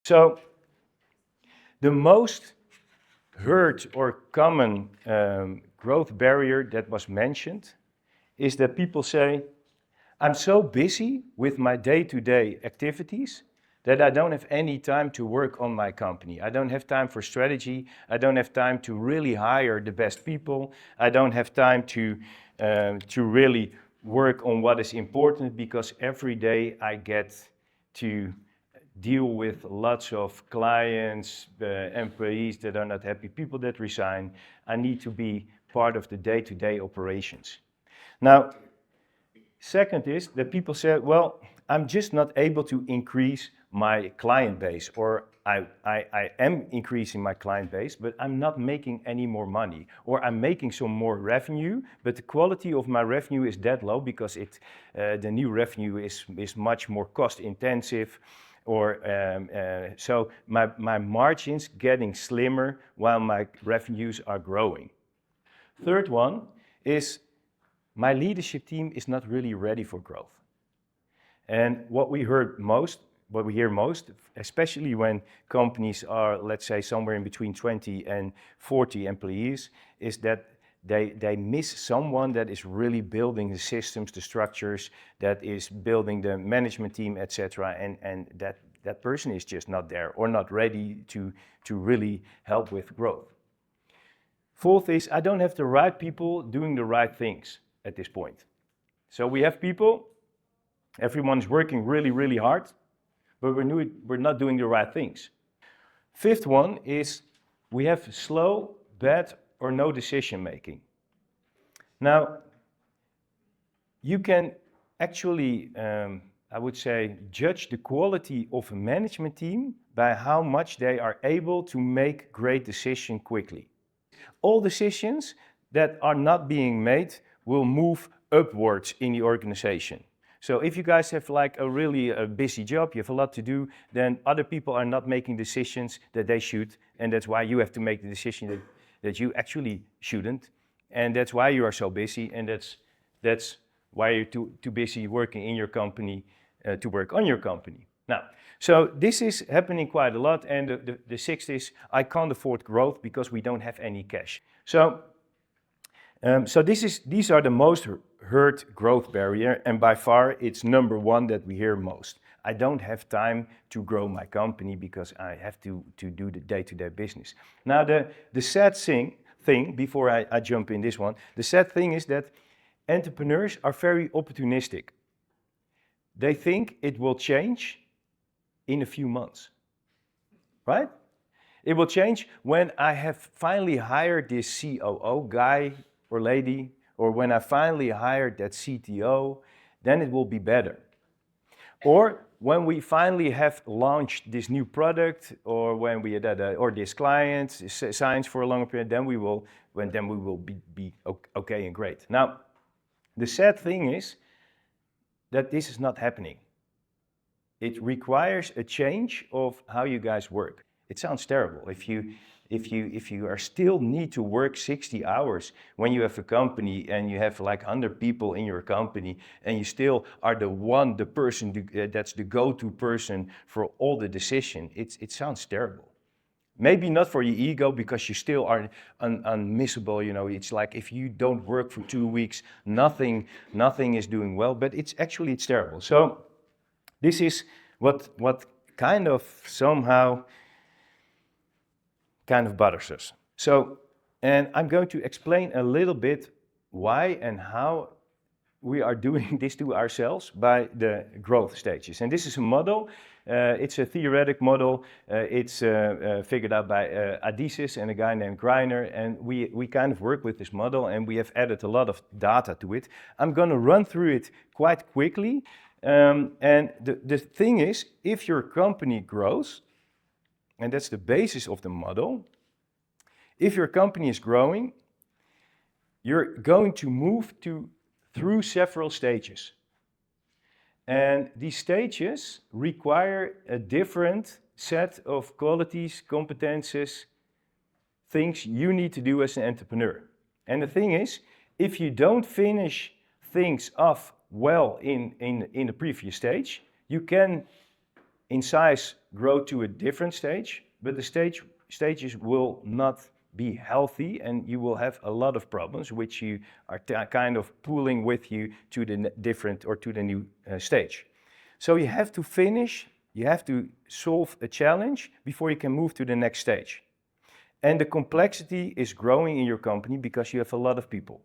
So the most heard or common growth barrier that was mentioned is that people say, I'm so busy with my day-to-day activities that I don't have any time to work on my company. I don't have time for strategy. I don't have time to really hire the best people. I don't have time to really work on what is important because every day I get to deal with lots of clients, employees that are not happy, people that resign. I need to be part of the day-to-day operations. Now, second is that people say, well, I'm just not able to increase my client base, or I am increasing my client base, but I'm not making any more money, or I'm making some more revenue, but the quality of my revenue is that low because the new revenue is much more cost intensive, or so my margins getting slimmer while my revenues are growing. Third one is my leadership team is not really ready for growth. And what we hear most, especially when companies are, let's say, somewhere in between 20 and 40 employees, is that they miss someone that is really building the systems, the structures, that is building the management team, etc. And that person is just not there or not ready to really help with growth. Fourth is I don't have the right people doing the right things at this point. So we have people, everyone is working really, really hard, but we're not doing the right things. Fifth one is we have slow, bad, or no decision making. Now, you can actually, I would say, judge the quality of a management team by how much they are able to make great decisions quickly. All decisions that are not being made will move upwards in the organization. So if you guys have like a really busy job, you have a lot to do, then other people are not making decisions that they should, and that's why you have to make the decision that you actually shouldn't, and that's why you are so busy, and that's why you're too busy working in your company to work on your company. Now, so this is happening quite a lot, and the sixth is I can't afford growth because we don't have any cash. So these are the most heard growth barrier, and by far it's number one that we hear most. I don't have time to grow my company because I have to do the day-to-day business. Now the sad thing before I jump in this one, the sad thing is that entrepreneurs are very opportunistic. They think it will change in a few months, right? It will change when I have finally hired this COO guy or lady, or when I finally hired that CTO, then it will be better. Or when we finally have launched this new product, or when we or this client signs for a longer period, then we will be okay and great. Now, the sad thing is that this is not happening. It requires a change of how you guys work. It sounds terrible. If you are still need to work 60 hours when you have a company and you have like 100 people in your company and you still are the person that's the go-to person for all the decision, it sounds terrible. Maybe not for your ego because you still are unmissable. You know, it's like if you don't work for 2 weeks, nothing is doing well. But it's terrible. So this is what kind of somehow kind of bothers us. So, and I'm going to explain a little bit why and how we are doing this to ourselves by the growth stages. And this is a model. It's a theoretic model. It's figured out by Adizes and a guy named Greiner. And we kind of work with this model and we have added a lot of data to it. I'm going to run through it quite quickly. And the thing is, if your company grows, and that's the basis of the model, if your company is growing, you're going to move through several stages. And these stages require a different set of qualities, competences, things you need to do as an entrepreneur. And the thing is, if you don't finish things off well in the previous stage, you can in size grow to a different stage, but the stages will not be healthy, and you will have a lot of problems which you are kind of pulling with you to the different or to the new stage. So you have to finish, you have to solve a challenge before you can move to the next stage. And the complexity is growing in your company because you have a lot of people.